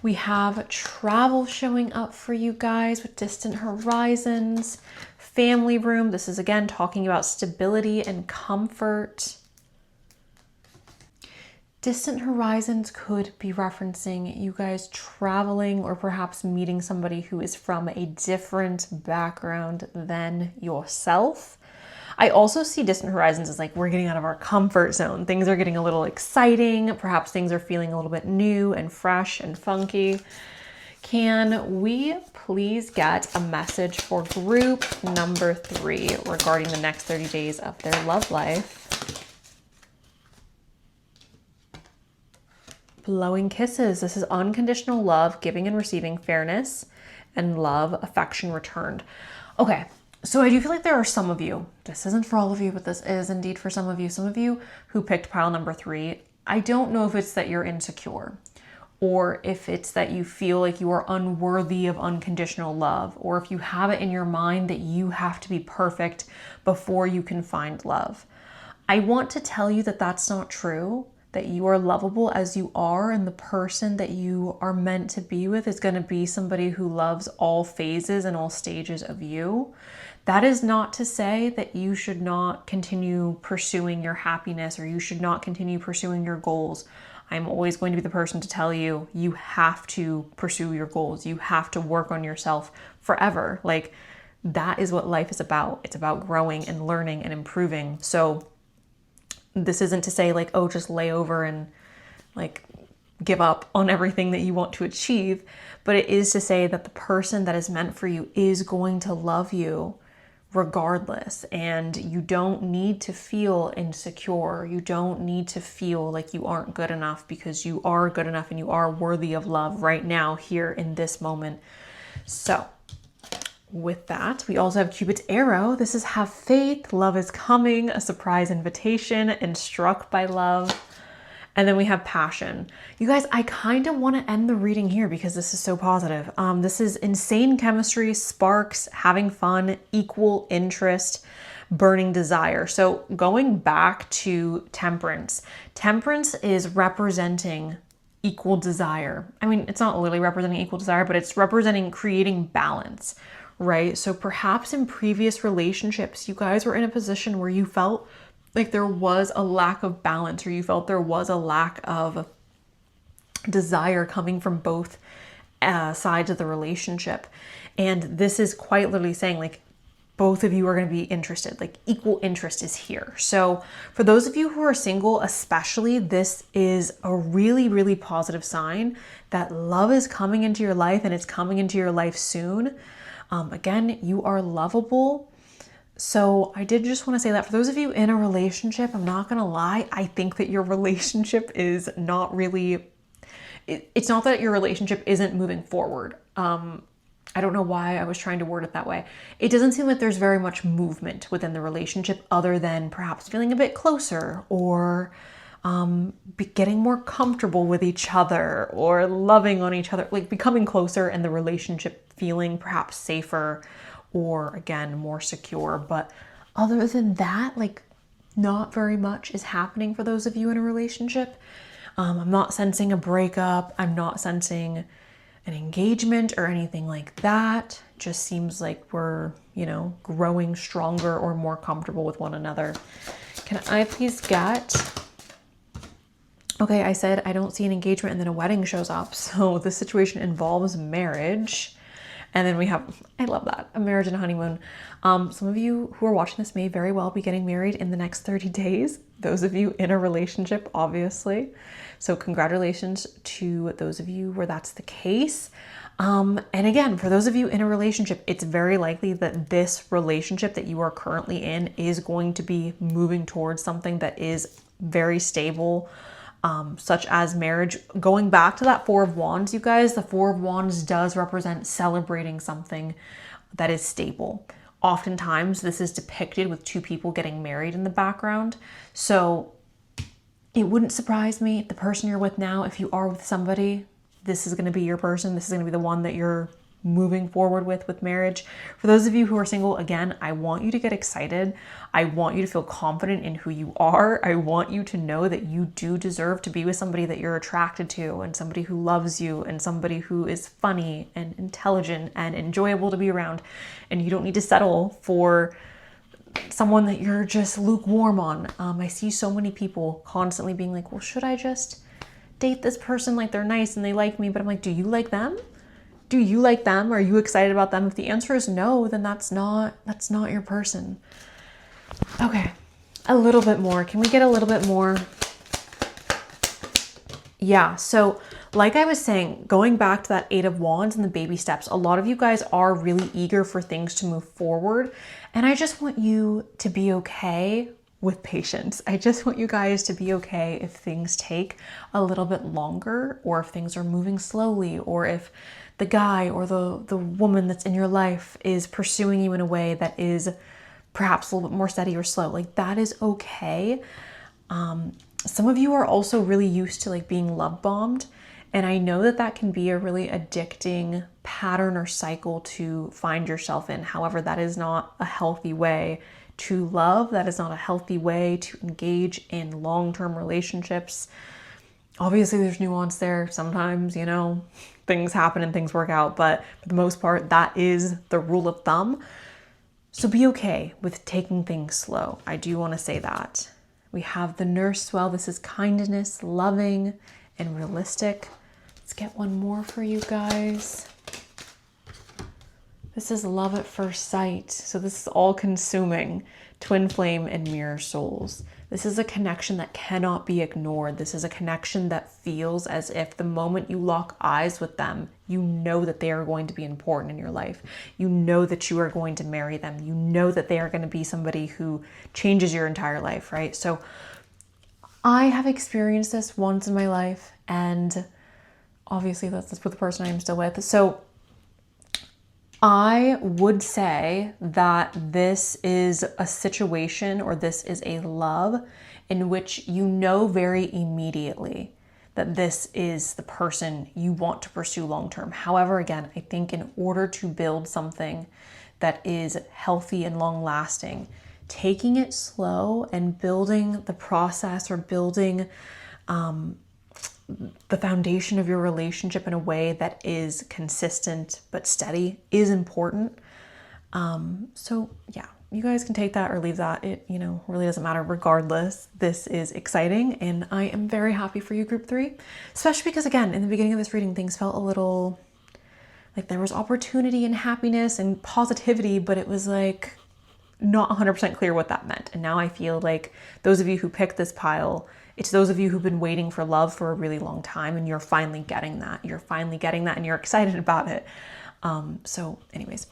We have travel showing up for you guys with distant horizons. Family room. This is again talking about stability and comfort. Distant horizons could be referencing you guys traveling, or perhaps meeting somebody who is from a different background than yourself. I also see distant horizons as like we're getting out of our comfort zone. Things are getting a little exciting. Perhaps things are feeling a little bit new and fresh and funky. Can we please get a message for group number 3 regarding the next 30 days of their love life? Blowing kisses. This is unconditional love, giving and receiving, fairness, and love, affection returned. Okay, so I do feel like there are some of you, this isn't for all of you, but this is indeed for some of you who picked pile number 3. I don't know if it's that you're insecure, or if it's that you feel like you are unworthy of unconditional love, or if you have it in your mind that you have to be perfect before you can find love. I want to tell you that that's not true, that you are lovable as you are, and the person that you are meant to be with is going to be somebody who loves all phases and all stages of you. That is not to say that you should not continue pursuing your happiness, or you should not continue pursuing your goals. I'm always going to be the person to tell you, you have to pursue your goals. You have to work on yourself forever. Like that is what life is about. It's about growing and learning and improving. So this isn't to say like, oh, just lay over and like give up on everything that you want to achieve. But it is to say that the person that is meant for you is going to love you regardless, and you don't need to feel insecure. You don't need to feel like you aren't good enough, because you are good enough and you are worthy of love right now, here in this moment. So with that, we also have Cupid's arrow. This is have faith, love is coming, a surprise invitation, and struck by love. And then we have passion. You guys, I kind of want to end the reading here because this is so positive. This is insane chemistry, sparks, having fun, equal interest, burning desire. So going back to Temperance, Temperance is representing equal desire. I mean, it's not literally representing equal desire, but it's representing creating balance, right? So perhaps in previous relationships, you guys were in a position where you felt like there was a lack of balance, or you felt there was a lack of desire coming from both sides of the relationship. And this is quite literally saying like both of you are going to be interested, like equal interest is here. So for those of you who are single, especially, this is a really, really positive sign that love is coming into your life, and it's coming into your life soon. Again, you are lovable. So I did just want to say that for those of you in a relationship, I'm not going to lie, I think that your relationship is not really, it's not that your relationship isn't moving forward. I don't know why I was trying to word it that way. It doesn't seem like there's very much movement within the relationship, other than perhaps feeling a bit closer, or getting more comfortable with each other, or loving on each other, like becoming closer, and the relationship feeling perhaps safer, or again, more secure. But other than that, like not very much is happening for those of you in a relationship. I'm not sensing a breakup. I'm not sensing an engagement or anything like that. Just seems like we're, growing stronger or more comfortable with one another. Can I please get... Okay, I said I don't see an engagement and then a wedding shows up. So the situation involves marriage. And then we have, I love that, a marriage and a honeymoon. Some of you who are watching this may very well be getting married in the next 30 days. Those of you in a relationship, obviously. So congratulations to those of you where that's the case. And again, for those of you in a relationship, it's very likely that this relationship that you are currently in is going to be moving towards something that is very stable, such as marriage. Going back to that Four of Wands, you guys, the Four of Wands does represent celebrating something that is stable. Oftentimes, this is depicted with two people getting married in the background. So it wouldn't surprise me if the person you're with now, if you are with somebody, this is going to be your person. This is going to be the one that you're moving forward with marriage. For those of you who are single, again, I want you to get excited. I want you to feel confident in who you are. I want you to know that you do deserve to be with somebody that you're attracted to, and somebody who loves you, and somebody who is funny and intelligent and enjoyable to be around. And you don't need to settle for someone that you're just lukewarm on. I see so many people constantly being like, well, should I just date this person? Like, they're nice and they like me. But I'm like, do you like them? Do you like them? Are you excited about them? If the answer is no, then that's not your person. Okay, a little bit more. Can we get a little bit more? Yeah, so like I was saying, going back to that Eight of Wands and the baby steps, a lot of you guys are really eager for things to move forward. And I just want you to be okay with patience. I just want you guys to be okay if things take a little bit longer, or if things are moving slowly, or if the guy or the woman that's in your life is pursuing you in a way that is perhaps a little bit more steady or slow. Like, that is okay. Some of you are also really used to like being love bombed. And I know that that can be a really addicting pattern or cycle to find yourself in. However, that is not a healthy way to love. That is not a healthy way to engage in long-term relationships. Obviously, there's nuance there. Sometimes, things happen and things work out, but for the most part, that is the rule of thumb. So be okay with taking things slow. I do want to say that. We have the Nurse Swell. This is kindness, loving, and realistic. Let's get one more for you guys. This is love at first sight. So this is all consuming. Twin flame and mirror souls. This is a connection that cannot be ignored. This is a connection that feels as if the moment you lock eyes with them, you know that they are going to be important in your life. You know that you are going to marry them. You know that they are going to be somebody who changes your entire life, right? So I have experienced this once in my life, and obviously that's with the person I'm still with. So I would say that this is a situation, or this is a love in which you know very immediately that this is the person you want to pursue long-term. However, again, I think in order to build something that is healthy and long-lasting, taking it slow and building the process or building the foundation of your relationship in a way that is consistent but steady is important. So yeah, you guys can take that or leave that. It, really doesn't matter. Regardless, this is exciting and I am very happy for you, group 3, especially because, again, in the beginning of this reading, things felt a little like there was opportunity and happiness and positivity, but it was like not 100% clear what that meant. And now I feel like those of you who picked this pile, it's those of you who've been waiting for love for a really long time, and you're finally getting that. You're finally getting that and you're excited about it. So anyways,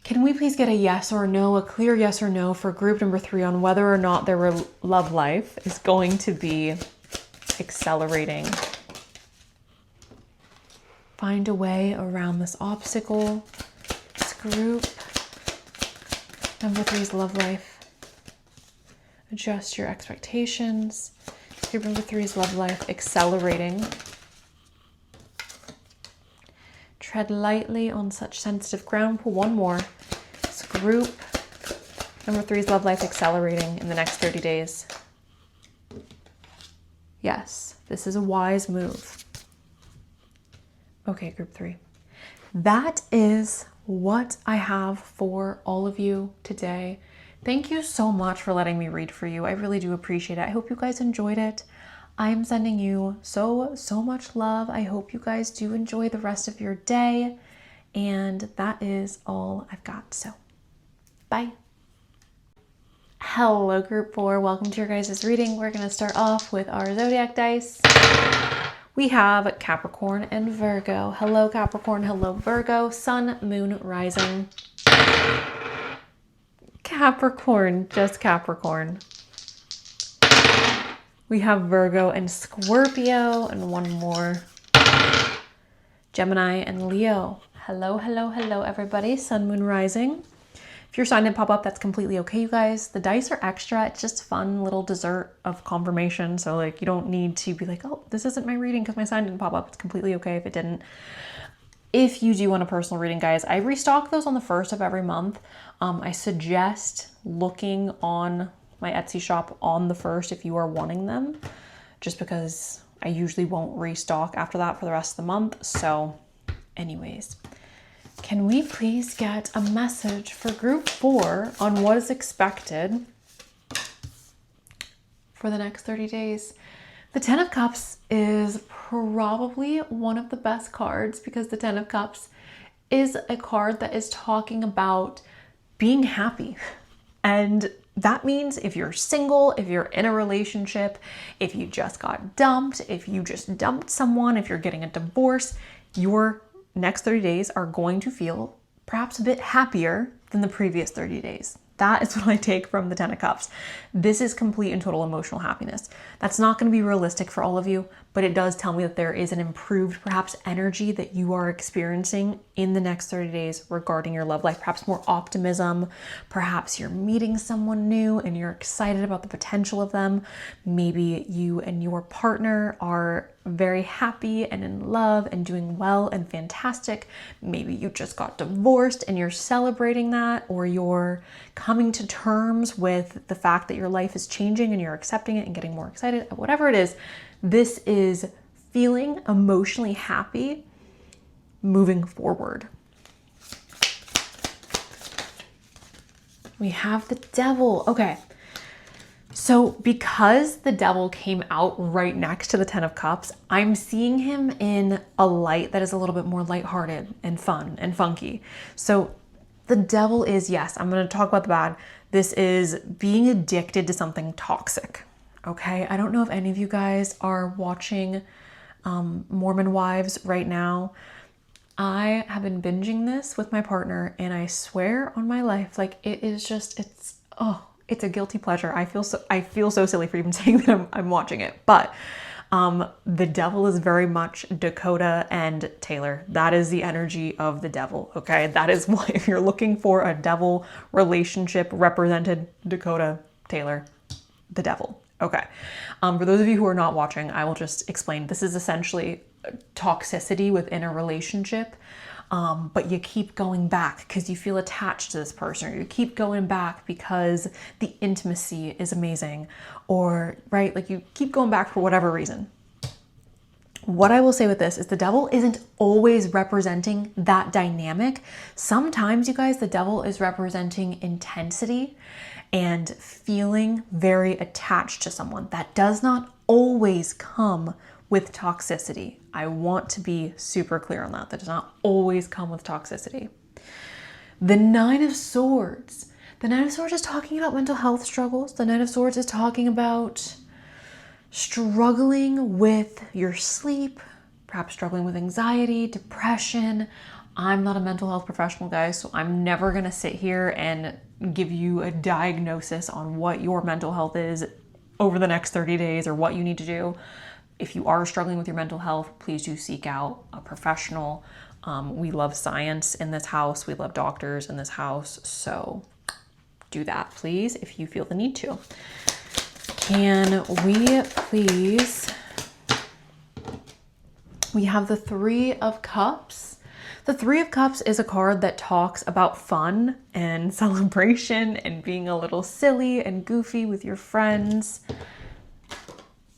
can we please get a yes or no, a clear yes or no for group number 3 on whether or not their love life is going to be accelerating? Find a way around this obstacle. This group number 3's love life. Adjust your expectations. Group number 3's love life accelerating. Tread lightly on such sensitive ground. Pull one more. This group number 3's love life accelerating in the next 30 days. Yes, this is a wise move. Okay, group 3. That is what I have for all of you today. Thank you so much for letting me read for you. I really do appreciate it. I hope you guys enjoyed it. I'm sending you so much love. I hope you guys do enjoy the rest of your day. And that is all I've got. So, bye. Hello, group 4. Welcome to your guys' reading. We're going to start off with our zodiac dice. We have Capricorn and Virgo. Hello, Capricorn. Hello, Virgo. Sun, moon, rising. Capricorn, just Capricorn. We have Virgo and Scorpio, and one more. Gemini and Leo. Hello, hello, hello, everybody. Sun, moon, rising. If your sign didn't pop up, that's completely okay, you guys. The dice are extra. It's just fun little dessert of confirmation. So like, you don't need to be like, oh, this isn't my reading because my sign didn't pop up. It's completely okay if it didn't. If you do want a personal reading, guys, I restock those on the 1st of every month. I suggest looking on my Etsy shop on the 1st if you are wanting them, just because I usually won't restock after that for the rest of the month. So anyways, can we please get a message for group 4 on what is expected for the next 30 days? The 10 of Cups is probably one of the best cards because the 10 of Cups is a card that is talking about being happy. And that means if you're single, if you're in a relationship, if you just got dumped, if you just dumped someone, if you're getting a divorce, your next 30 days are going to feel perhaps a bit happier than the previous 30 days. That is what I take from the 10 of Cups. This is complete and total emotional happiness. That's not going to be realistic for all of you, but it does tell me that there is an improved, perhaps, energy that you are experiencing in the next 30 days regarding your love life. Perhaps more optimism. Perhaps you're meeting someone new and you're excited about the potential of them. Maybe you and your partner are very happy and in love and doing well and fantastic. Maybe you just got divorced and you're celebrating that, or you're coming to terms with the fact that your life is changing and you're accepting it and getting more excited. Whatever it is, this is feeling emotionally happy moving forward. We have the Devil. Okay. So because the Devil came out right next to the 10 of Cups, I'm seeing him in a light that is a little bit more lighthearted and fun and funky. So the Devil is, yes, I'm going to talk about the bad. This is being addicted to something toxic. Okay. I don't know if any of you guys are watching Mormon Wives right now. I have been binging this with my partner, and I swear on my life, like it is just, it's a guilty pleasure. I feel so silly for even saying that I'm watching it, but the Devil is very much Dakota and Taylor. That is the energy of the Devil. Okay. That is what, if you're looking for a Devil relationship represented, Dakota, Taylor, the Devil. Okay. For those of you who are not watching, I will just explain. This is essentially toxicity within a relationship. but you keep going back because you feel attached to this person, or you keep going back because the intimacy is amazing, or right, like you keep going back for whatever reason. What I will say with this is the devil isn't always representing that dynamic. Sometimes, you guys, the devil is representing intensity and feeling very attached to someone. That does not always come with toxicity. I want to be super clear on that. That does not always come with toxicity. The Nine of Swords. The Nine of Swords is talking about mental health struggles. The Nine of Swords is talking about struggling with your sleep, perhaps struggling with anxiety, depression. I'm not a mental health professional, guys, so I'm never gonna sit here and give you a diagnosis on what your mental health is over the next 30 days or what you need to do. If you are struggling with your mental health, please do seek out a professional. We love science in this house. We love doctors in this house. So do that, please, if you feel the need to. Can we please, we have the Three of Cups. The Three of Cups is a card that talks about fun and celebration and being a little silly and goofy with your friends.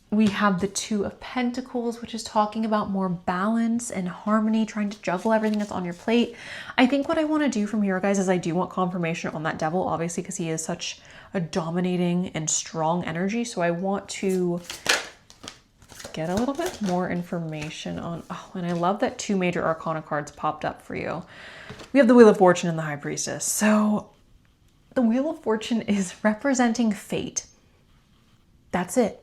We have the Two of Pentacles, which is talking about more balance and harmony, trying to juggle everything that's on your plate. I think what I want to do from here, guys, is I do want confirmation on that devil, obviously, because he is such a dominating and strong energy. So I want to get a little bit more information on, oh, and I love that two major arcana cards popped up for you. We have the Wheel of Fortune and the High Priestess. So the Wheel of Fortune is representing fate. That's it.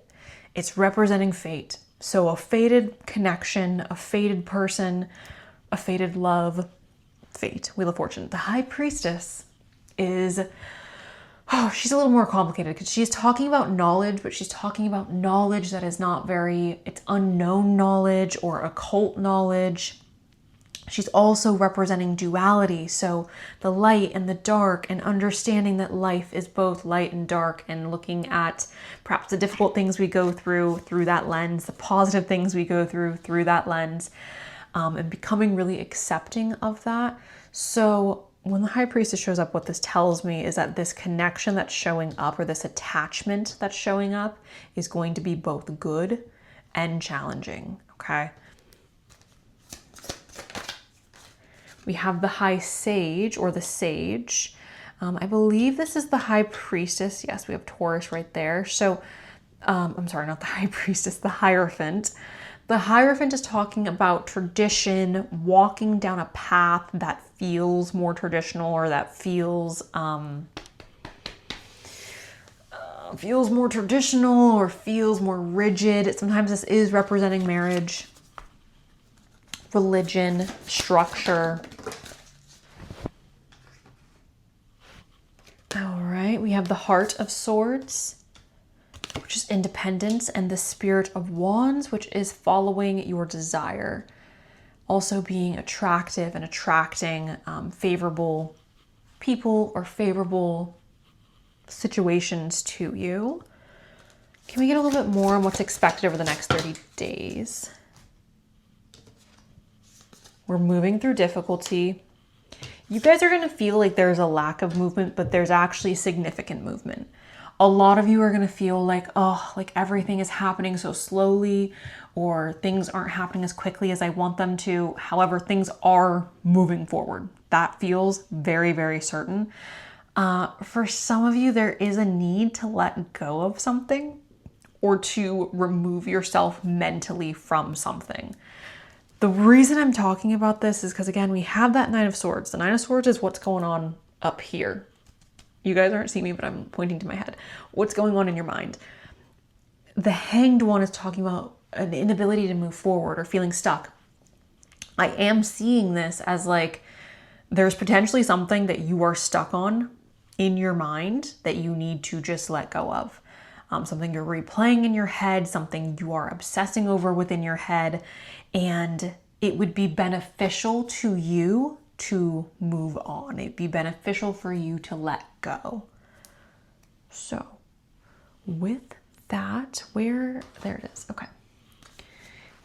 It's representing fate. So a fated connection, a fated person, a fated love, fate, Wheel of Fortune. The High Priestess is, oh, she's a little more complicated because she's talking about knowledge, but she's talking about knowledge that is not very, it's unknown knowledge or occult knowledge. She's also representing duality, so the light and the dark, and understanding that life is both light and dark, and looking at perhaps the difficult things we go through that lens, the positive things we go through that lens, and becoming really accepting of that. So when the High Priestess shows up, what this tells me is that this connection that's showing up, or this attachment that's showing up, is going to be both good and challenging, okay? We have the High Sage, or the Sage. I believe this is the High Priestess. Yes, we have Taurus right there. So, I'm sorry, not the High Priestess, the Hierophant. The Hierophant is talking about tradition, walking down a path that feels more traditional, or that feels more traditional, or feels more rigid. Sometimes this is representing marriage, religion, structure. All right, we have the Heart of Swords, which is independence, and the Spirit of Wands, which is following your desire. Also being attractive and attracting favorable people or favorable situations to you. Can we get a little bit more on what's expected over the next 30 days? We're moving through difficulty. You guys are going to feel like there's a lack of movement, but there's actually significant movement. A lot of you are going to feel like, oh, like everything is happening so slowly, or things aren't happening as quickly as I want them to. However, things are moving forward. That feels very, very certain. For some of you, there is a need to let go of something, or to remove yourself mentally from something. The reason I'm talking about this is because, again, we have that Nine of Swords. The Nine of Swords is what's going on up here. You guys aren't seeing me, but I'm pointing to my head. What's going on in your mind? The Hanged One is talking about an inability to move forward or feeling stuck. I am seeing this as like there's potentially something that you are stuck on in your mind that you need to just let go of. Something you're replaying in your head, something you are obsessing over within your head, and it would be beneficial to you to move on. It'd be beneficial for you to let go. So with that, there it is. Okay.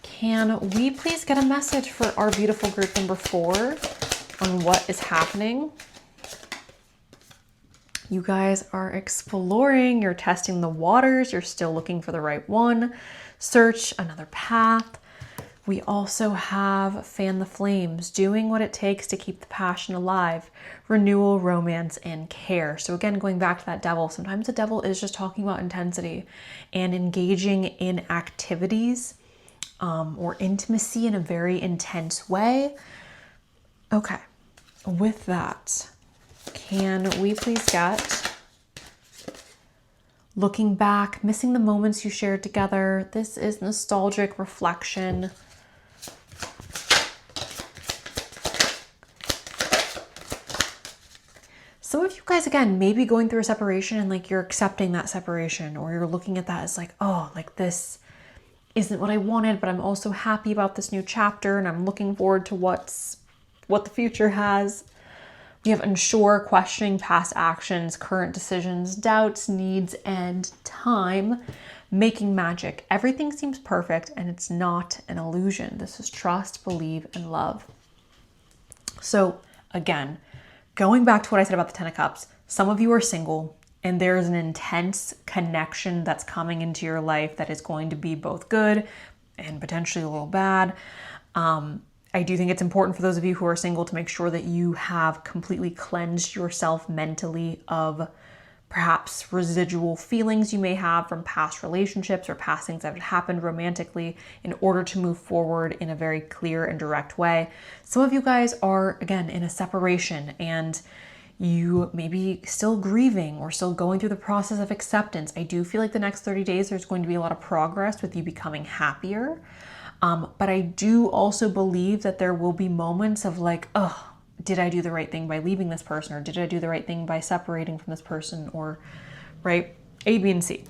Can we please get a message for our beautiful group number 4? on what is happening. You guys are exploring, you're testing the waters, you're still looking for the right one. Search another path. We also have fan the flames, doing what it takes to keep the passion alive, renewal, romance, and care. So again, going back to that devil, sometimes the devil is just talking about intensity and engaging in activities or intimacy in a very intense way. Okay, with that, can we please get looking back, missing the moments you shared together? This is nostalgic reflection. Some of you guys, again, maybe going through a separation and like you're accepting that separation, or you're looking at that as like, oh, like this isn't what I wanted, but I'm also happy about this new chapter and I'm looking forward to what the future has. We have unsure, questioning past actions, current decisions, doubts, needs, and time, making magic. Everything seems perfect and it's not an illusion. This is trust, believe, and love. So again, going back to what I said about the Ten of Cups, some of you are single and there's an intense connection that's coming into your life that is going to be both good and potentially a little bad. I do think it's important for those of you who are single to make sure that you have completely cleansed yourself mentally of perhaps residual feelings you may have from past relationships or past things that have happened romantically in order to move forward in a very clear and direct way. Some of you guys are, again, in a separation and you may be still grieving or still going through the process of acceptance. I do feel like the next 30 days there's going to be a lot of progress with you becoming happier. But I do also believe that there will be moments of like, oh, did I do the right thing by leaving this person? Or did I do the right thing by separating from this person? Or, right, A, B, and C.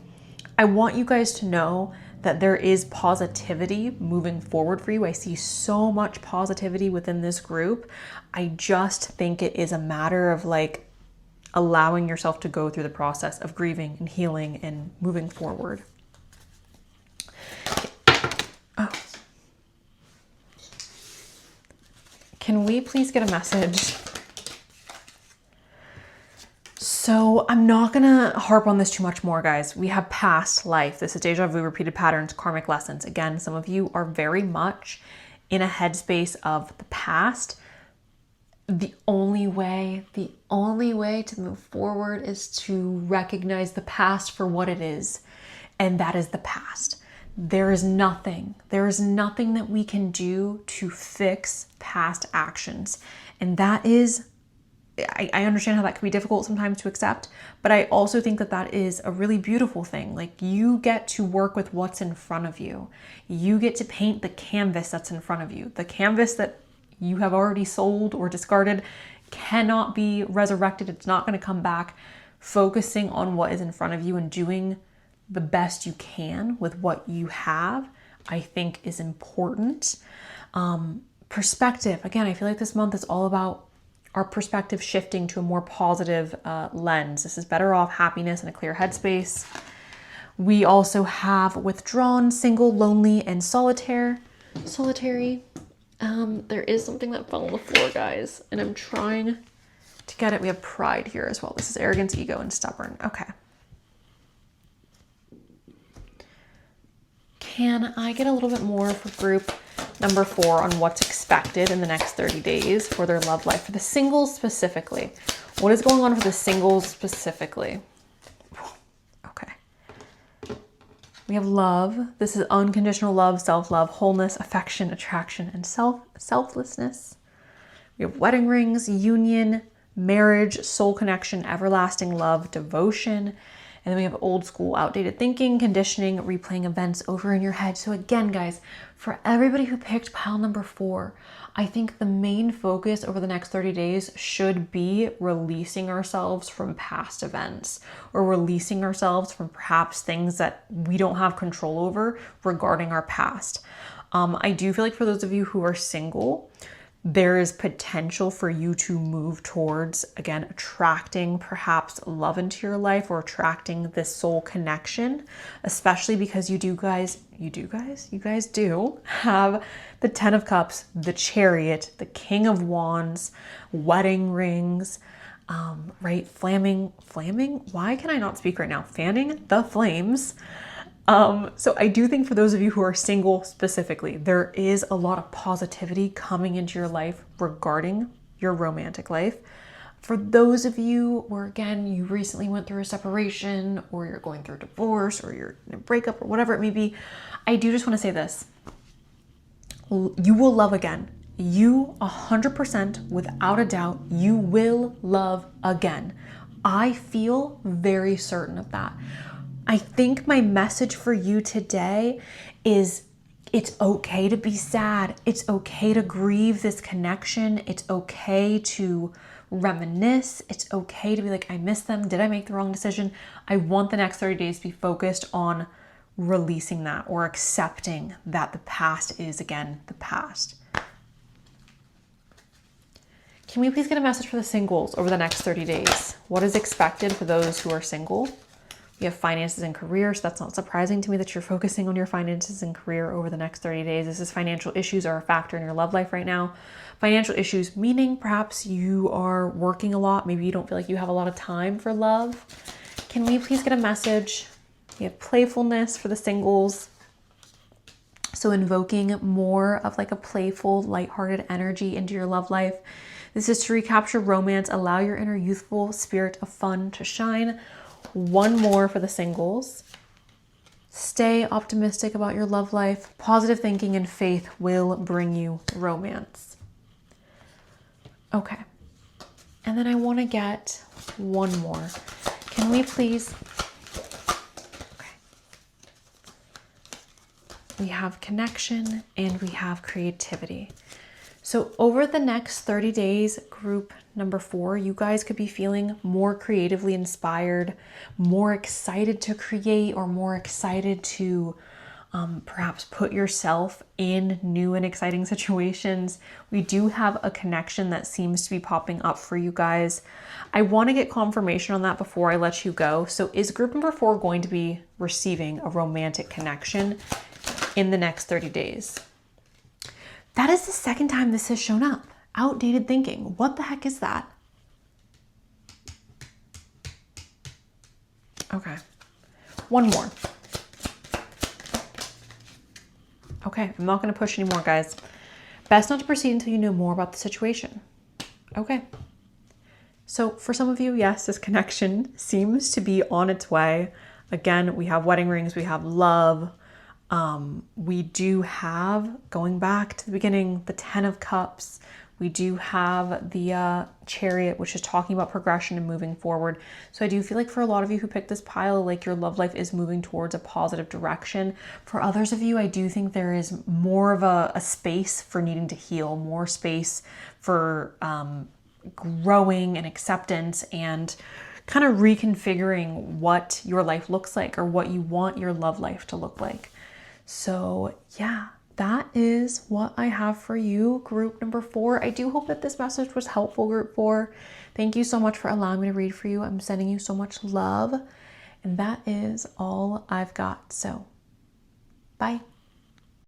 I want you guys to know that there is positivity moving forward for you. I see so much positivity within this group. I just think it is a matter of like allowing yourself to go through the process of grieving and healing and moving forward. Oh. Can we please get a message? So I'm not gonna harp on this too much more, guys. We have past life. This is deja vu, repeated patterns, karmic lessons. Again, some of you are very much in a headspace of the past. The only way to move forward is to recognize the past for what it is. And that is the past. There is nothing that we can do to fix past actions. And that is, I understand how that can be difficult sometimes to accept, but I also think that that is a really beautiful thing. Like, you get to work with what's in front of you. You get to paint the canvas that's in front of you. The canvas that you have already sold or discarded cannot be resurrected. It's not going to come back. Focusing on what is in front of you and doing the best you can with what you have, I think is important. Perspective. Again, I feel like this month is all about our perspective shifting to a more positive lens. This is better off, happiness, and a clear headspace. We also have withdrawn, single, lonely, and solitary. There is something that fell on the floor, guys, and I'm trying to get it. We have pride here as well. This is arrogance, ego, and stubborn. Okay. Can I get a little bit more for group number 4 on what's expected in the next 30 days for their love life? For the singles specifically. What is going on for the singles specifically? Okay. We have love. This is unconditional love, self-love, wholeness, affection, attraction, and selflessness. We have wedding rings, union, marriage, soul connection, everlasting love, devotion. And then we have old school, outdated thinking, conditioning, replaying events over in your head. So again, guys, for everybody who picked pile number 4, I think the main focus over the next 30 days should be releasing ourselves from past events or releasing ourselves from perhaps things that we don't have control over regarding our past. I do feel like for those of you who are single, there is potential for you to move towards, again, attracting perhaps love into your life or attracting this soul connection, especially because you guys do have the 10 of Cups, the Chariot, the King of Wands, wedding rings, right? Flaming, why can I not speak right now? Fanning the flames. So I do think for those of you who are single specifically, there is a lot of positivity coming into your life regarding your romantic life. For those of you where, again, you recently went through a separation or you're going through a divorce or you're in a breakup or whatever it may be, I do just want to say this. You will love again. You 100%, without a doubt, you will love again. I feel very certain of that. I think my message for you today is it's okay to be sad. It's okay to grieve this connection. It's okay to reminisce. It's okay to be like, I miss them. Did I make the wrong decision? I want the next 30 days to be focused on releasing that or accepting that the past is, again, the past. Can we please get a message for the singles over the next 30 days? What is expected for those who are single? We have finances and career, so that's not surprising to me that you're focusing on your finances and career over the next 30 days. This is financial issues are a factor in your love life right now. Financial issues meaning perhaps you are working a lot. Maybe you don't feel like you have a lot of time for love. Can we please get a message? We have playfulness for the singles. So invoking more of like a playful, lighthearted energy into your love life. This is to recapture romance, allow your inner youthful spirit of fun to shine. One more for the singles. Stay optimistic about your love life. Positive thinking and faith will bring you romance. Okay. And then I want to get one more. Can we please? Okay. We have connection and we have creativity. So over the next 30 days, group number 4, you guys could be feeling more creatively inspired, more excited to create, or more excited to perhaps put yourself in new and exciting situations. We do have a connection that seems to be popping up for you guys. I want to get confirmation on that before I let you go. So is group number 4 going to be receiving a romantic connection in the next 30 days? That is the second time this has shown up. Outdated thinking. What the heck is that? Okay. One more. Okay, I'm not going to push anymore, guys. Best not to proceed until you know more about the situation. Okay. So for some of you, yes, this connection seems to be on its way. Again, we have wedding rings, we have love. We do have, going back to the beginning, the 10 of Cups. We do have the Chariot, which is talking about progression and moving forward. So I do feel like for a lot of you who picked this pile, like your love life is moving towards a positive direction. For others of you, I do think there is more of a space for needing to heal, more space for growing and acceptance and kind of reconfiguring what your life looks like or what you want your love life to look like. So yeah, that is what I have for you, group number 4. I do hope that this message was helpful, group 4. Thank you so much for allowing me to read for you. I'm sending you so much love. And that is all I've got. So bye.